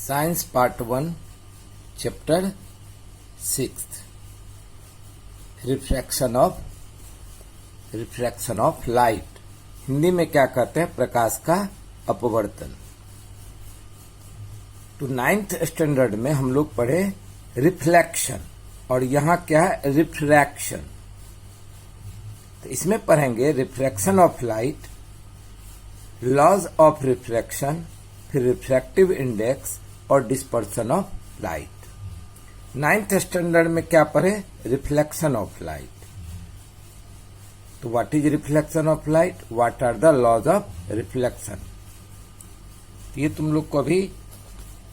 Science part 1 chapter 6 refraction of light. Hindi में क्या कहते हैं? प्रकाश का अपवर्तन। तो 9th स्टैंडर्ड में हम लोग पढ़े रिफ्लेक्शन और यहाँ क्या है? रिफ्रैक्शन। तो इसमें पढ़ेंगे refraction of light, laws of refraction, फिर रिफ्रैक्टिव इंडेक्स और dispersion of light. 9th standard में क्या पढ़े? Reflection of light. तो what is reflection of light? What are the laws of reflection? ये तुम लोग को अभी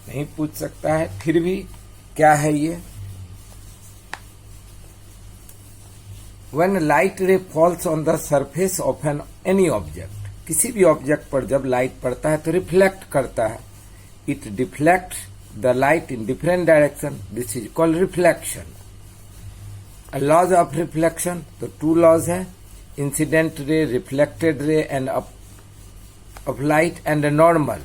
नहीं पूछ सकता है, फिर भी क्या है ये? When light ray falls on the surface of any object, किसी भी ऑब्जेक्ट पर जब लाइट पड़ता है तो रिफ्लेक्ट करता है। It deflect the light in different direction, this is called reflection. Laws of reflection, तो 2 लॉज है, incident ray, reflected ray and of light and normal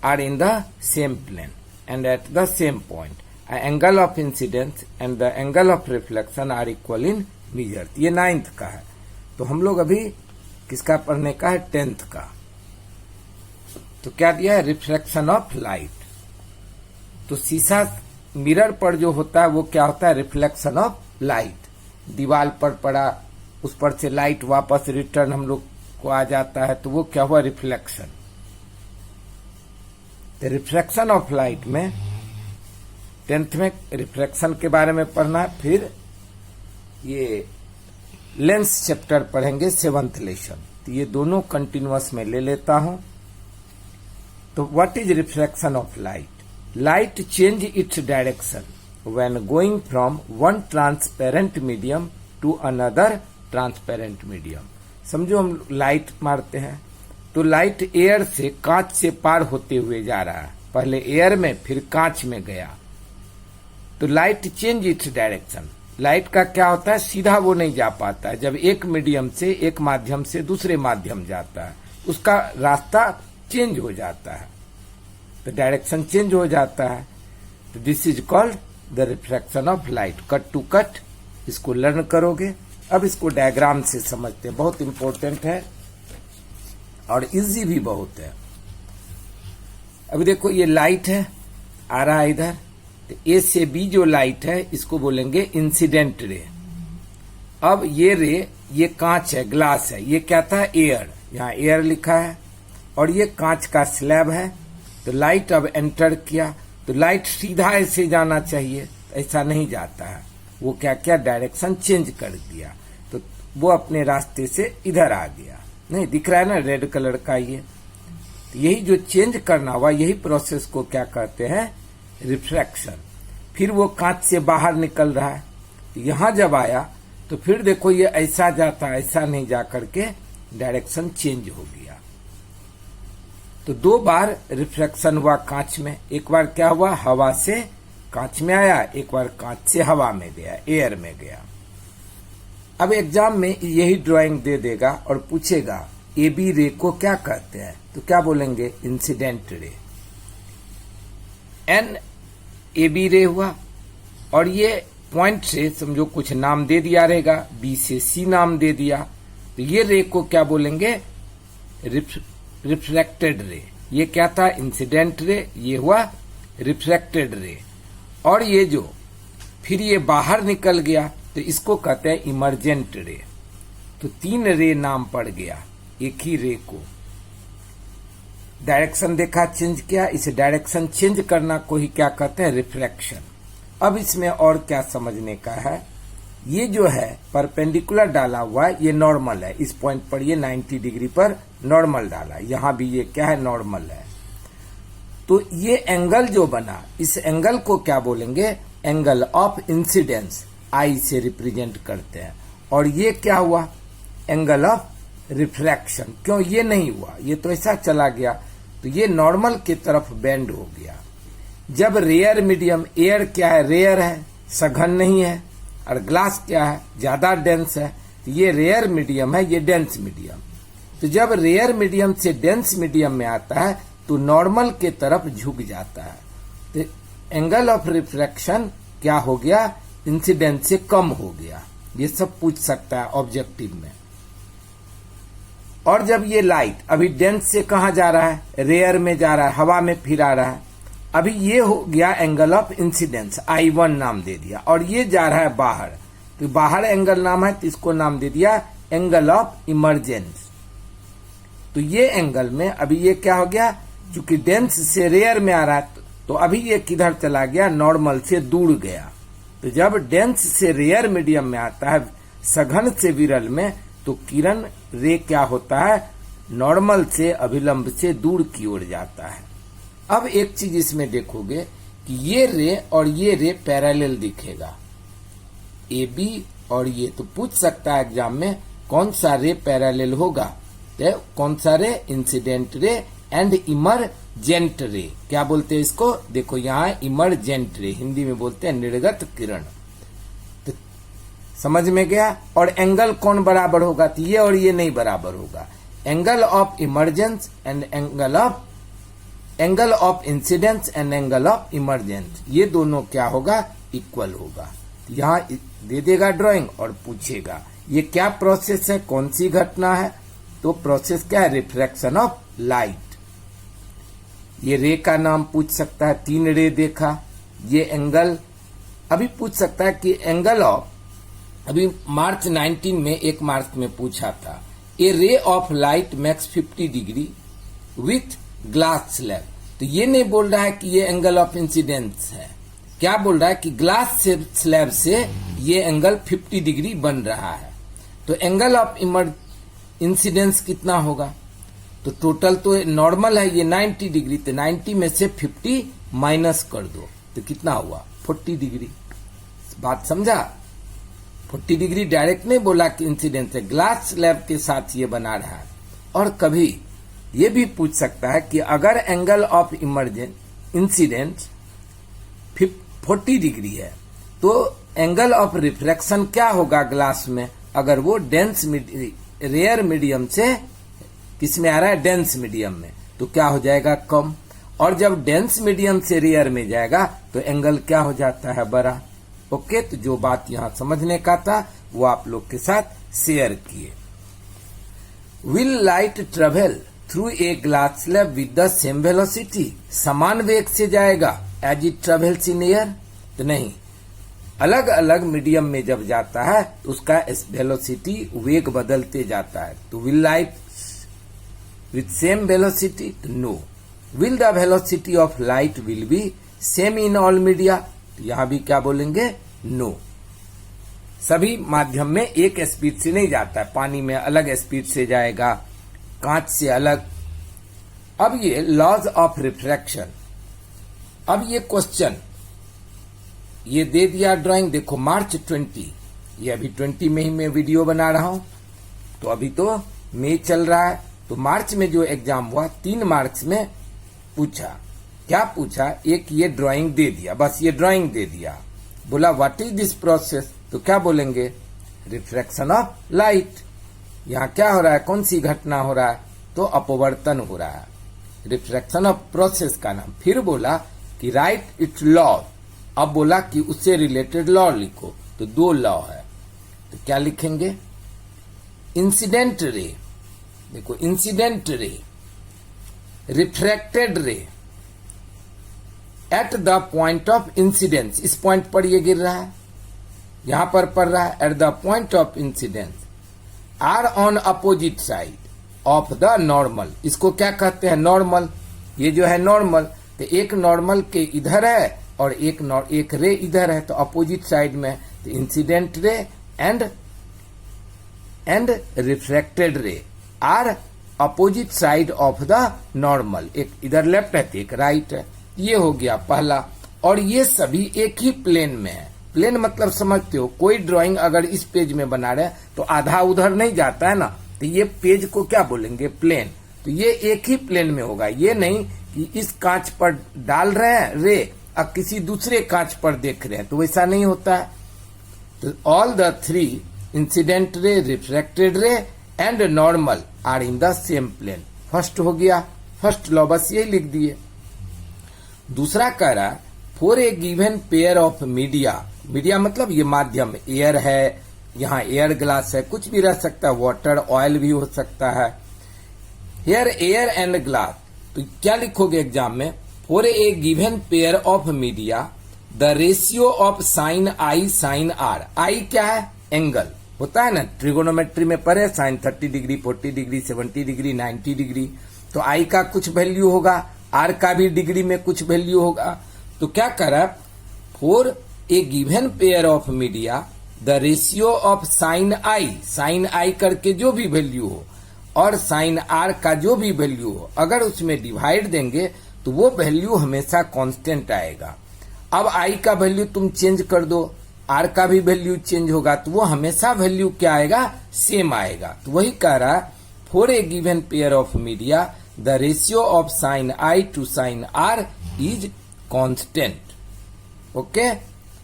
are in the same plane and at the same point. Angle of incidence and the angle of reflection are equal in measure. ये 9th का है। तो हम लोग अभी किसका पढ़ने का है? 10th का। तो क्या दिया है? Refraction of light. तो शीशा मिरर पर जो होता है वो क्या होता है? Reflection of light. दीवार पर पड़ा, उस पर से लाइट वापस रिटर्न हम लोग को आ जाता है, तो वो क्या हुआ? रिफ्लेक्शन। तो रिफ्रैक्शन ऑफ लाइट में 10th में रिफ्रैक्शन के बारे में पढ़ना है। फिर ये लेंस चैप्टर पढ़ेंगे 7th लेसन। तो ये दोनों कंटिन्यूअस में ले लेता हूं। तो what is refraction of light? Light change its direction when going from one transparent medium to another transparent medium. समझो हम लाइट मारते हैं तो लाइट एयर से, कांच से पार होते हुए जा रहा है। पहले एयर में, फिर कांच में गया, तो light change its direction. Light का क्या होता है? सीधा वो नहीं जा पाता है। जब एक मीडियम से, एक माध्यम से दूसरे माध्यम जाता है, उसका रास्ता चेंज हो जाता है, तो डायरेक्शन चेंज हो जाता है। तो this is called the refraction of light. Cut to cut इसको लर्न करोगे। अब इसको डायग्राम से समझते हैं, बहुत इंपॉर्टेंट है और इजी भी बहुत है। अभी देखो ये लाइट है, आ रहा है इधर। तो ए से बी जो लाइट है इसको बोलेंगे इंसिडेंट रे। अब ये रे, ये कांच है, ग्लास है, ये क्या था? एयर। यहाँ एयर लिखा है और ये कांच का स्लैब है। तो लाइट अब एंटर किया, तो लाइट सीधा ऐसे जाना चाहिए, ऐसा नहीं जाता है। वो क्या क्या डायरेक्शन चेंज कर दिया, तो वो अपने रास्ते से इधर आ गया। नहीं दिख रहा है ना रेड कलर का ये? तो यही जो चेंज करना हुआ, यही प्रोसेस को क्या कहते हैं? रिफ्रैक्शन। फिर वो कांच से बाहर निकल रहा है, यहां जब आया तो फिर देखो ये ऐसा जाता, ऐसा नहीं जा करके डायरेक्शन चेंज हो गया। तो 2 बार रिफ्रैक्शन हुआ कांच में। एक बार क्या हुआ? हवा से कांच में आया, एक बार कांच से हवा में गया, एयर में गया। अब एग्जाम में यही ड्राइंग दे देगा और पूछेगा ए बी रे को क्या कहते हैं? तो क्या बोलेंगे? Incident ray. N A B रे हुआ और ये पॉइंट से समझो कुछ नाम दे दिया रहेगा, बी से सी नाम दे दिया, तो ये रे को क्या बोलेंगे? रिफ्रैक्टेड रे। ये क्या था? Incident ray. ये हुआ रिफ्रैक्टेड रे। और ये जो फिर ये बाहर निकल गया तो इसको कहते हैं इमर्जेंट रे। तो 3 रे नाम पड़ गया एक ही रे को। डायरेक्शन देखा, चेंज किया, इसे डायरेक्शन चेंज करना को ही क्या कहते हैं? रिफ्रैक्शन। अब इसमें और क्या समझने का है? ये जो है परपेंडिकुलर डाला हुआ है, ये नॉर्मल है। इस पॉइंट पर ये 90 डिग्री पर नॉर्मल डाला, यहां भी ये क्या है? नॉर्मल है। तो ये एंगल जो बना, इस एंगल को क्या बोलेंगे? एंगल ऑफ इंसिडेंस, आई से रिप्रेजेंट करते हैं। और ये क्या हुआ? Angle of refraction. क्यों ये नहीं हुआ? ये तो ऐसा चला गया, तो ये नॉर्मल की तरफ बेंड हो गया। जब रेयर मीडियम, एयर क्या है? रेयर है, सघन नहीं है, और ग्लास क्या है? ज्यादा डेंस है। तो ये रेयर मीडियम है, ये डेंस मीडियम। तो जब रेयर मीडियम से डेंस मीडियम में आता है तो नॉर्मल के तरफ झुक जाता है। तो एंगल ऑफ रिफ्रैक्शन क्या हो गया, इंसिडेंट से कम हो गया। ये सब पूछ सकता है ऑब्जेक्टिव में। और जब ये लाइट अभी डेंस से कहां जा रहा है, रेयर में जा रहा है, हवा में फिर आ रहा है। अभी ये हो गया एंगल ऑफ इंसिडेंस, I1 नाम दे दिया, और ये जा रहा है बाहर, तो बाहर एंगल नाम है, तो इसको नाम दे दिया एंगल ऑफ इमरजेंस। तो ये एंगल में अभी ये क्या हो गया, चूंकि डेंस से रेयर में आ रहा है, तो अभी ये किधर चला गया, नॉर्मल से दूर गया। तो जब डेंस से रेयर मीडियम में आता है, सघन से विरल में, तो किरण रे क्या होता है, नॉर्मल से अभिलंब से दूर की ओर जाता है। अब एक चीज इसमें देखोगे कि ये रे और ये रे पैरेलल दिखेगा, ए बी और ये, तो पूछ सकता है एग्जाम में कौन सा रे पैरेलल होगा, तो कौन सा रे, incident ray and emergent ray. क्या बोलते हैं इसको, देखो यहाँ इमरजेंट रे, हिंदी में बोलते हैं निर्गत किरण। तो समझ में गया। और एंगल कौन बराबर होगा, तो ये और ये नहीं बराबर होगा। Angle of emergence and angle of incidence and angle of emergence, ये दोनों क्या होगा, इक्वल होगा। यहाँ दे देगा ड्राइंग और पूछेगा ये क्या प्रोसेस है, कौन सी घटना है, तो प्रोसेस क्या है, रिफ्रैक्शन ऑफ लाइट। ये रे का नाम पूछ सकता है, 3 रे देखा। ये एंगल अभी पूछ सकता है कि एंगल ऑफ, अभी मार्च 19 में 1 मार्च में पूछा था, a ray of light makes 50 degree with glass slab. तो ये नहीं बोल रहा है कि ये एंगल ऑफ इंसिडेंस है, क्या बोल रहा है कि ग्लास स्लैब से ये एंगल 50 डिग्री बन रहा है। तो एंगल ऑफ इंसिडेंस कितना होगा, तो टोटल तो नॉर्मल है ये 90 डिग्री, तो 90 में से 50 माइनस कर दो, तो कितना हुआ, 40 डिग्री। बात समझा, 40 डिग्री डायरेक्ट नहीं बोला कि इंसिडेंस है, ग्लास स्लैब के साथ ये बना रहा है। और कभी ये भी पूछ सकता है कि अगर एंगल ऑफ इंसिडेंट 40 डिग्री है, तो एंगल ऑफ रिफ्रैक्शन क्या होगा ग्लास में, अगर वो डेंस रेयर मीडियम से किस में आ रहा है, डेंस मीडियम में, तो क्या हो जाएगा, कम। और जब डेंस मीडियम से रेयर में जाएगा तो एंगल क्या हो जाता है, बड़ा। ओके, तो जो बात यहाँ समझने का था वो आप लोग के साथ शेयर किए। Will light travel through a glass slab with the same velocity, समान वेग से जाएगा as it travels in air, तो नहीं, अलग अलग मीडियम में जब जाता है तो उसका वेलोसिटी, वेग बदलते जाता है। तो will light with same velocity, no. Will the velocity of light will be same in all media, तो यहां भी क्या बोलेंगे, नो। सभी माध्यम में एक स्पीड से नहीं जाता है, पानी में अलग स्पीड से जाएगा, कांच से अलग। अब ये लॉज ऑफ रिफ्रैक्शन, अब ये क्वेश्चन ये दे दिया ड्राइंग, देखो मार्च 20, ये अभी 20 में ही मैं वीडियो बना रहा हूं, तो अभी तो मई चल रहा है। तो मार्च में जो एग्जाम हुआ 3 मार्च में पूछा, क्या पूछा, एक ये ड्राइंग दे दिया, बस ये ड्राइंग दे दिया, बोला व्हाट इज दिस प्रोसेस, तो क्या बोलेंगे, रिफ्रैक्शन ऑफ लाइट। यहाँ क्या हो रहा है, कौन सी घटना हो रहा है, तो अपवर्तन हो रहा है, रिफ्रैक्शन ऑफ प्रोसेस का नाम। फिर बोला कि राइट इट्स लॉ, अब बोला कि उससे रिलेटेड लॉ लिखो, तो 2 लॉ है, तो क्या लिखेंगे, इंसिडेंट रे, देखो इंसिडेंट रे, रिफ्रैक्टेड रे eight the point of incidence, इस पॉइंट पर ये गिर रहा है, यहां पर पड़ रहा है, at the point of incidence are on opposite side of the normal, इसको क्या कहते हैं, नॉर्मल। ये जो है नॉर्मल, तो एक नॉर्मल के इधर है और एक रे इधर है, तो अपोजिट साइड में, तो incident ray and refracted ray are opposite side of the normal, एक इधर लेफ्ट है तो एक राइट है। ये हो गया पहला। और ये सभी एक ही प्लेन में है, प्लेन मतलब समझते हो, कोई ड्राइंग अगर इस पेज में बना रहे तो आधा उधर नहीं जाता है ना, तो ये पेज को क्या बोलेंगे, प्लेन। तो ये एक ही प्लेन में होगा, ये नहीं कि इस कांच पर डाल रहे हैं रे और किसी दूसरे कांच पर देख रहे हैं, तो वैसा नहीं होता है। तो all the 3 incident ray, refracted ray and normal are in the same plane, first हो गया। फर्स्ट लॉ बस यही लिख दिए। दूसरा कह रहा है for a given pair of media, media मतलब ये माध्यम, एयर है, यहाँ एयर ग्लास है, कुछ भी रह सकता है, वाटर ऑयल भी हो सकता है। हेयर एयर एंड ग्लास, तो क्या लिखोगे एग्जाम में, for a given pair of media the ratio of sine i sine r, i क्या है, एंगल होता है ना, ट्रिगोनोमेट्री में पढ़े, sine 30 degree 40 degree 70 degree 90 degree, तो आई का कुछ वैल्यू होगा, आर का भी डिग्री में कुछ वैल्यू होगा। तो क्या करा, for a given pair of media the ratio of sine i करके जो भी वैल्यू हो और साइन आर का जो भी वैल्यू हो, अगर उसमें डिवाइड देंगे तो वो वैल्यू हमेशा कांस्टेंट आएगा। अब आई का वैल्यू तुम चेंज कर दो, आर का भी वैल्यू चेंज होगा, तो वो हमेशा वैल्यू क्या आएगा, सेम आएगा। तो वही कह रहा है for a given pair of media the ratio of sine i to sine r is constant. Okay,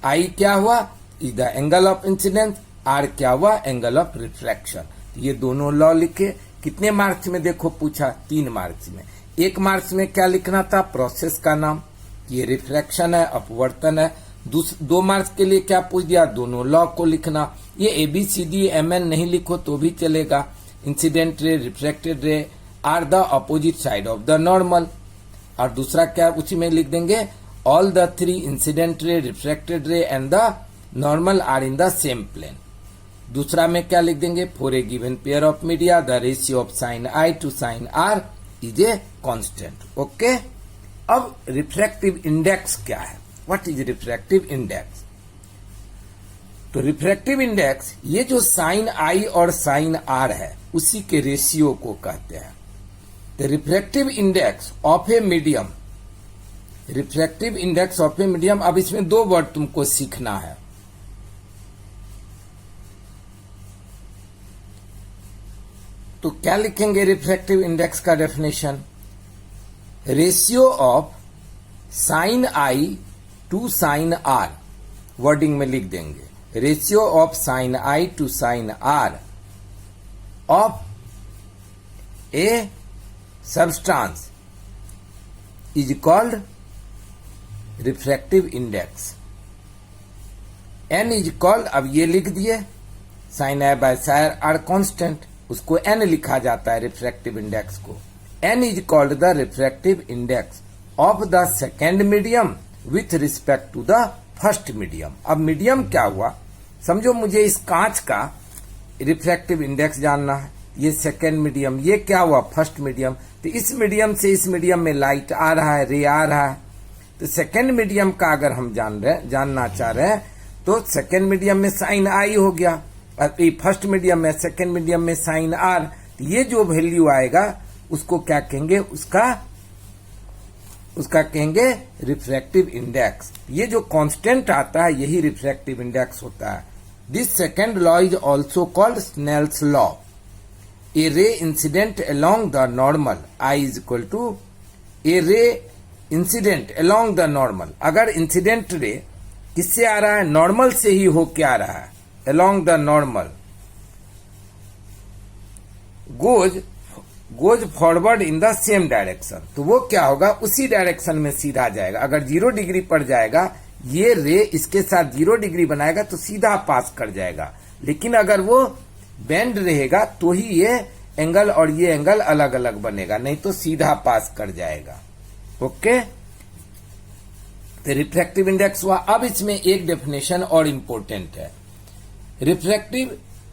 i क्या हुआ, is the angle of incidence, r क्या हुआ, एंगल ऑफ रिफ्लेक्शन। ये दोनों लॉ लिखे। कितने मार्क्स में देखो पूछा, 3 मार्क्स में। 1 मार्क्स में क्या लिखना था, प्रोसेस का नाम, ये रिफ्लेक्शन है, अपवर्तन है। 2 मार्क्स के लिए क्या पूछ दिया, दोनों लॉ को लिखना। ये ABCD MN नहीं लिखो तो भी चलेगा। Incident ray, reflected ray are the opposite side of the normal. और दूसरा क्या उसी में लिख देंगे, all the 3 incident ray, reflected ray and the normal are in the same plane. दूसरा में क्या लिख देंगे, for a given pair of media the ratio of sine i to sine r is a constant. Okay, अब refractive index क्या है, what is refractive index. तो refractive index ये जो साइन आई और साइन आर है उसी के रेशियो को कहते हैं। The refractive index of a medium, refractive index of a medium. अब इसमें 2 वर्ड तुमको सीखना है। तो क्या लिखेंगे रिफ्रैक्टिव इंडेक्स का definition, ratio of sine i to sine r, wording में लिख देंगे, ratio of sine i to sine r of a substance is called refractive index. N is called, अब ये लिख दिए, sine i by sine r constant, उसको n लिखा जाता है रिफ्रैक्टिव इंडेक्स को। N is called the refractive index of the second medium with respect to the first medium. अब मीडियम क्या हुआ, समझो मुझे इस कांच का रिफ्रैक्टिव इंडेक्स जानना है, ये सेकेंड मीडियम, ये क्या हुआ फर्स्ट मीडियम। तो इस मीडियम से इस मीडियम में लाइट आ रहा है, रे आ रहा है, तो सेकेंड मीडियम का अगर हम जानना चाह रहे हैं तो सेकेंड मीडियम में साइन आई हो गया, फर्स्ट मीडियम में, सेकेंड मीडियम में साइन आर। ये जो वैल्यू आएगा उसको क्या कहेंगे, उसका कहेंगे रिफ्रैक्टिव इंडेक्स। ये जो कांस्टेंट आता है यही रिफ्रैक्टिव इंडेक्स होता है। This second law is also called Snell's law. A ray incident along the normal, i is equal to a ray incident along the normal. अगर इंसिडेंट रे किससे आ रहा है, नॉर्मल से ही होके आ रहा है, along the normal goes forward in the same direction, तो वो क्या होगा, उसी डायरेक्शन में सीधा जाएगा। अगर 0 डिग्री पर जाएगा, ये रे इसके साथ 0 डिग्री बनाएगा तो सीधा पास कर जाएगा। लेकिन अगर वो बेंड रहेगा तो ही ये एंगल और ये एंगल अलग अलग बनेगा, नहीं तो सीधा पास कर जाएगा। ओके, तो रिफ्रैक्टिव इंडेक्स हुआ। अब इसमें एक डेफिनेशन और इंपॉर्टेंट है, रिफ्रैक्टिव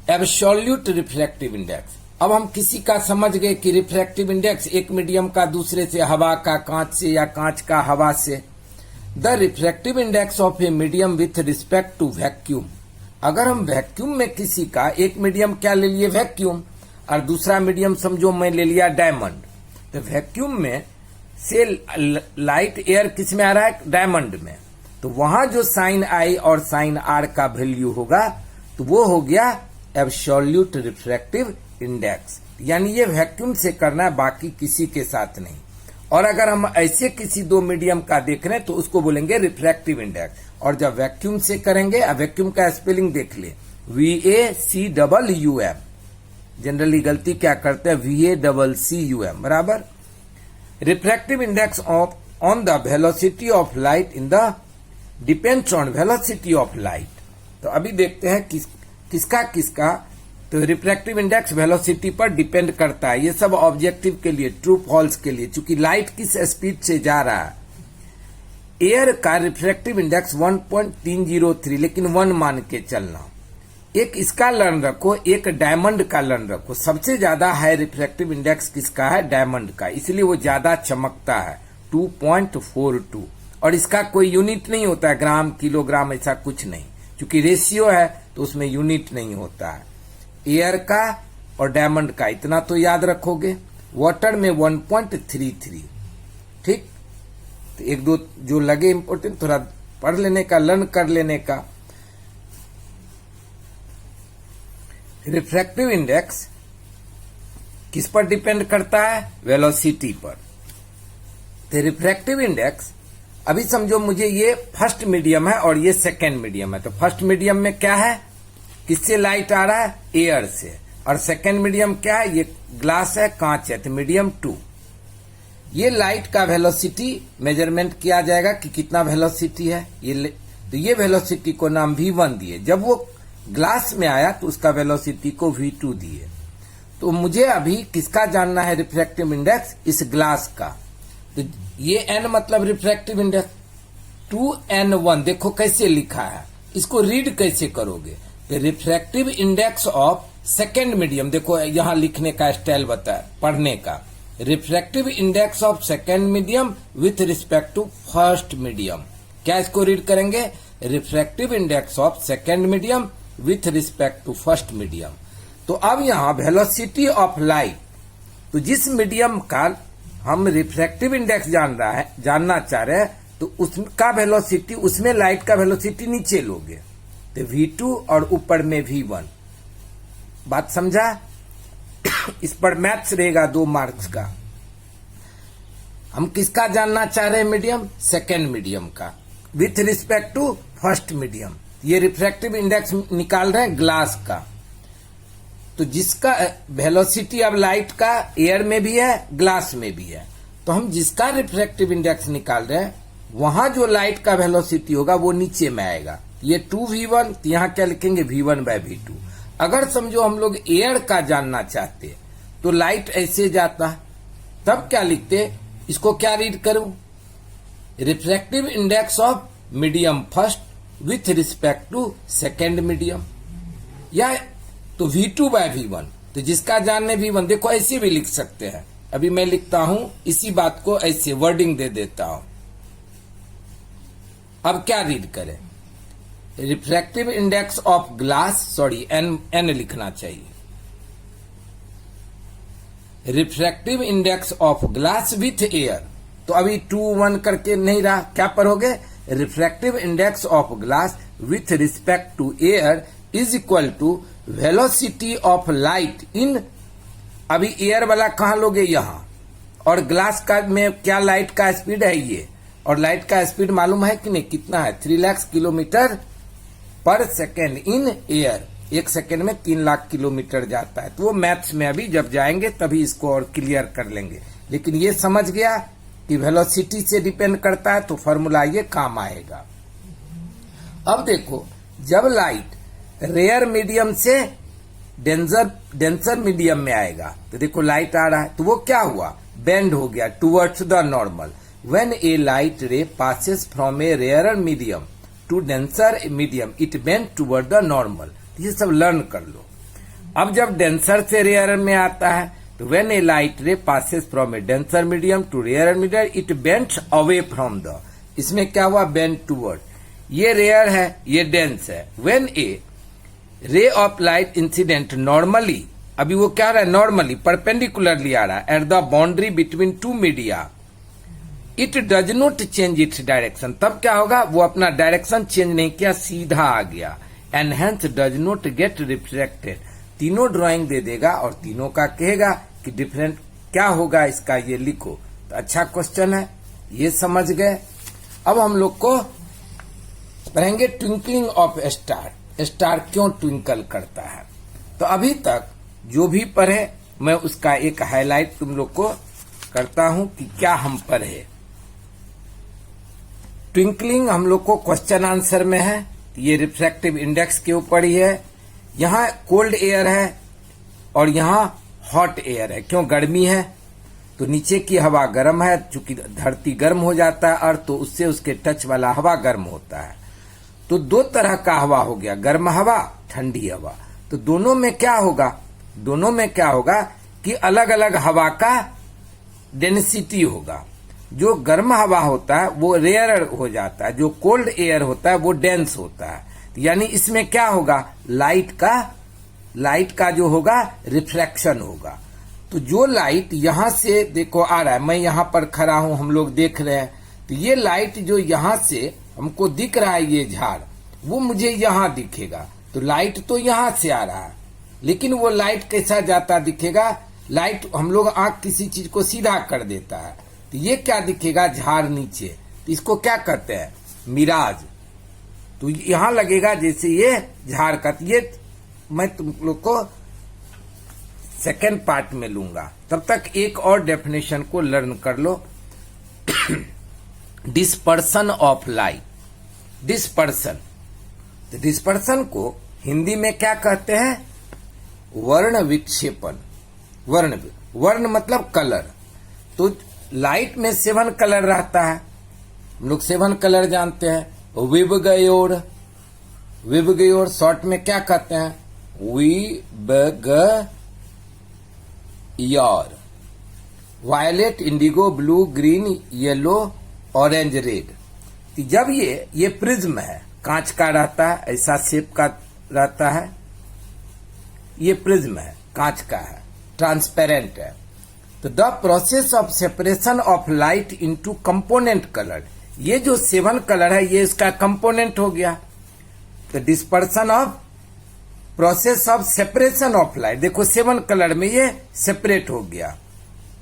एब्सोल्यूट रिफ्रैक्टिव इंडेक्स। अब हम किसी का समझ गए कि रिफ्रैक्टिव इंडेक्स एक मीडियम का दूसरे से, हवा का कांच से या कांच का हवा से। The refractive index of a medium with respect to vacuum. अगर हम वैक्यूम में किसी का, एक मीडियम क्या ले लिए, वैक्यूम, और दूसरा मीडियम समझो मैं ले लिया डायमंड, तो वैक्यूम में से लाइट एयर किस में आ रहा है, डायमंड में, तो वहां जो साइन आई और साइन आर का वैल्यू होगा तो वो हो गया एब्सोल्यूट रिफ्रैक्टिव इंडेक्स। यानी ये वैक्यूम से करना है, बाकी किसी के साथ नहीं। और अगर हम ऐसे किसी 2 मीडियम का देख रहे हैं तो उसको बोलेंगे रिफ्रैक्टिव इंडेक्स। और जब वैक्यूम से करेंगे, वैक्यूम का स्पेलिंग देख ले, VACUUM। जनरली गलती क्या करते हैं, VACCUM, बराबर। refractive index of on the velocity of light in the depends on velocity of light. तो अभी देखते हैं किसका तो रिफ्रैक्टिव इंडेक्स वेलोसिटी पर डिपेंड करता है। ये सब ऑब्जेक्टिव के लिए, ट्रू फॉल्स के लिए, चूंकि लाइट किस स्पीड से जा रहा है। एयर का रिफ्रैक्टिव इंडेक्स 1.303, लेकिन 1 मान के चलना। एक इसका लर्न रखो, एक डायमंड का लर्न रखो। सबसे ज्यादा हाई रिफ्रैक्टिव इंडेक्स किसका है? डायमंड का, इसलिए वो ज्यादा चमकता है, 2.42। और इसका कोई यूनिट नहीं होता है, ग्राम, किलोग्राम, ऐसा कुछ नहीं, क्योंकि रेशियो है तो उसमें यूनिट नहीं होता है। एयर का और डायमंड का इतना तो याद रखोगे। वाटर में 1.33। ठीक, तो एक दो जो लगे इंपोर्टेंट थोड़ा पढ़ लेने का, लर्न कर लेने का। रिफ्रैक्टिव इंडेक्स किस पर डिपेंड करता है? वेलोसिटी पर। तो रिफ्रैक्टिव इंडेक्स, अभी समझो मुझे ये फर्स्ट मीडियम है और ये सेकेंड मीडियम है। तो फर्स्ट मीडियम में क्या है? किससे लाइट आ रहा है? एयर से। और सेकेंड मीडियम क्या है? ये ग्लास है, कांच है, तो मीडियम 2। ये लाइट का वेलोसिटी मेजरमेंट किया जाएगा कि कितना वेलोसिटी है। तो ये वेलोसिटी को नाम v1 दिए। जब वो ग्लास में आया तो उसका वेलोसिटी को v2 दिए। तो मुझे अभी किसका जानना है? रिफ्रैक्टिव इंडेक्स इस ग्लास का। तो ये n मतलब रिफ्रैक्टिव इंडेक्स 2n1। देखो कैसे लिखा है, इसको रीड कैसे करोगे? Refractive index of second medium, देखो यहां लिखने का स्टाइल बताया पढ़ने का। Refractive index of second medium with respect to first medium. क्या इसको रीड करेंगे? Refractive index of second medium with respect to first medium. तो अब यहां वेलोसिटी ऑफ लाइट, तो जिस मीडियम का हम रिफ्रैक्टिव इंडेक्स जानना चाह रहे हैं, तो उसका वेलोसिटी, उसमें लाइट का वेलोसिटी नीचे लोगे, तो v2 और ऊपर में v1। बात समझा? इस पर मैथ्स रहेगा 2 मार्क्स का। हम किसका जानना चाह रहे हैं? मीडियम, सेकेंड मीडियम का with respect to first medium. ये रिफ्रैक्टिव इंडेक्स निकाल रहे हैं ग्लास का। तो जिसका वेलोसिटी अब लाइट का एयर में भी है, ग्लास में भी है, तो हम जिसका रिफ्रैक्टिव इंडेक्स निकाल रहे हैं, वहां जो लाइट का वेलोसिटी होगा वो नीचे में आएगा। ये 2v1, तो यहां क्या लिखेंगे? v1/v2। अगर समझो हम लोग एयर का जानना चाहते तो लाइट ऐसे जाता, तब क्या लिखते? इसको क्या रीड करूं? Refractive index of medium first with respect to second medium, या तो v2/v1। तो जिसका जानने v1, देखो ऐसे भी लिख सकते हैं। अभी मैं लिखता हूं इसी बात को, ऐसे वर्डिंग दे देता हूं। अब क्या रीड करें? Refractive index of glass, sorry n लिखना चाहिए। Refractive index of glass with air, तो अभी 2-1 करके नहीं रहा, क्या पढ़ोगे? Refractive index of glass with respect to air is equal to velocity of light in, अभी एयर वाला कहां लोगे? यहां। और ग्लास का में क्या लाइट का स्पीड है ये, और लाइट का स्पीड मालूम है कि नहीं? कितना है? 3 लाख किलोमीटर पर सेकेंड इन एयर। 1 सेकेंड में 3 लाख किलोमीटर जाता है। तो वो मैथ्स में अभी जब जाएंगे तभी इसको और क्लियर कर लेंगे। लेकिन ये समझ गया कि वेलोसिटी से डिपेंड करता है, तो फॉर्मूला ये काम आएगा। अब देखो, जब लाइट रेयर मीडियम से डेंसर मीडियम में आएगा, तो देखो लाइट आ रहा है, तो वो क्या हुआ? बेंड हो गया towards the normal. When a light ray passes from a rarer medium to denser medium, it bends toward the normal. ये सब लर्न कर लो। अब जब डेंसर से रेयर में आता है, तो when a light ray passes from a denser medium to rarer medium, it bends away from the, इसमें क्या हुआ? bend toward। ये रेयर है, ये डेंस है। When a ray of light incident normally, अभी वो क्या रहा है? नॉर्मली परपेंडिकुलरली आ रहा है, at the boundary between 2 media, it does not change its direction. तब क्या होगा? वो अपना डायरेक्शन चेंज नहीं किया, सीधा आ गया। And hence does not gate refracted. तीनों ड्राइंग दे देगा और तीनों का कहेगा कि डिफरेंट क्या होगा इसका, ये लिखो। तो अच्छा क्वेश्चन है, ये समझ गए। अब हम लोग को पढ़ेंगे ट्विंकलिंग ऑफ स्टार। स्टार क्यों ट्विंकल करता है? तो अभी तक जो भी पढ़े मैं उसका एक हाईलाइट तुम लोग को करता हूं कि क्या हम पर है। ट्विंकलिंग हम लोग को क्वेश्चन आंसर में है, ये रिफ्रैक्टिव इंडेक्स के ऊपर ही है। यहां कोल्ड एयर है और यहां हॉट एयर है। क्यों? गर्मी है तो नीचे की हवा गर्म है, चूंकि धरती गर्म हो जाता है अर्थ, तो उससे उसके टच वाला हवा गर्म होता है। तो दो तरह का हवा हो गया, गर्म हवा, ठंडी हवा। तो दोनों में क्या होगा कि अलग अलग हवा का डेंसिटी होगा। जो गर्म हवा होता है वो रेयर हो जाता है, जो कोल्ड एयर होता है वो डेंस होता है। यानी इसमें क्या होगा, लाइट का जो होगा रिफ्लेक्शन होगा। तो जो लाइट यहां से देखो आ रहा है, मैं यहां पर खड़ा हूं, हम लोग देख रहे हैं, तो ये लाइट जो यहां से हमको दिख रहा है, ये झाड़, वो मुझे यहां दिखेगा। तो लाइट तो यहां से आ रहा है, लेकिन वो लाइट कैसा जाता दिखेगा, लाइट हम लोग आंख किसी चीज को सीधा कर देता है, तो ये क्या दिखेगा, झाड़ नीचे। तो इसको क्या कहते हैं, मिराज। तो यहां लगेगा जैसे ये झाड़ का। ये मैं तुम लोग को सेकेंड पार्ट में लूंगा, तब तक एक और डेफिनेशन को लर्न कर लो। डिस्पर्सन ऑफ लाइट, डिस्पर्सन को हिंदी में क्या कहते हैं, वर्ण विक्षेपण। वर्ण मतलब कलर। तो लाइट में 7 कलर रहता है, हम लोग 7 कलर जानते हैं। विबगयोर शॉर्ट में क्या कहते हैं, VIBGYOR. Violet, indigo, blue, green, yellow, orange, red. जब ये प्रिज्म है, कांच का रहता है, ऐसा शेप का रहता है, ये प्रिज्म है, कांच का है, ट्रांसपेरेंट है। तो the process of separation of light into component colour, ये जो 7 कलर है ये इसका कंपोनेंट हो गया। तो dispersion of process of separation of light, देखो 7 कलर में ये सेपरेट हो गया।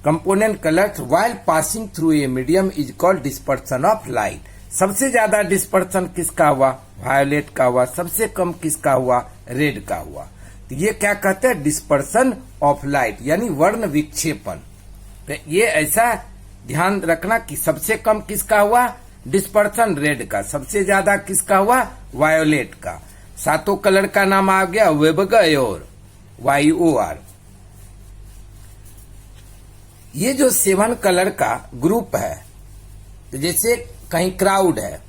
Component colour while passing through a medium is called dispersion of light. सबसे ज्यादा डिस्पर्सन किसका हुआ, वायोलेट का हुआ। सबसे कम किसका हुआ, रेड का हुआ। तो ये क्या कहते हैं, डिस्पर्सन ऑफ लाइट, यानी वर्ण विक्षेपण। तो ये ऐसा ध्यान रखना कि सबसे कम किसका हुआ, डिस्पर्सन रेड का। सबसे ज्यादा किसका हुआ, वायोलेट का। 7 कलर का नाम आ गया विबगयोर, YOR। ये जो 7 कलर का ग्रुप है, तो जैसे कहीं क्राउड है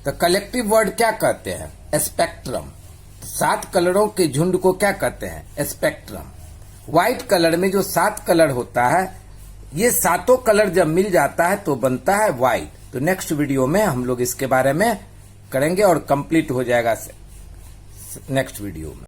तो कलेक्टिव वर्ड क्या कहते हैं, स्पेक्ट्रम। 7 कलरों के झुंड को क्या कहते हैं, स्पेक्ट्रम। व्हाइट कलर में जो 7 कलर होता है, ये 7 कलर जब मिल जाता है तो बनता है व्हाइट। तो नेक्स्ट वीडियो में हम लोग इसके बारे में करेंगे और कंप्लीट हो जाएगा नेक्स्ट वीडियो में।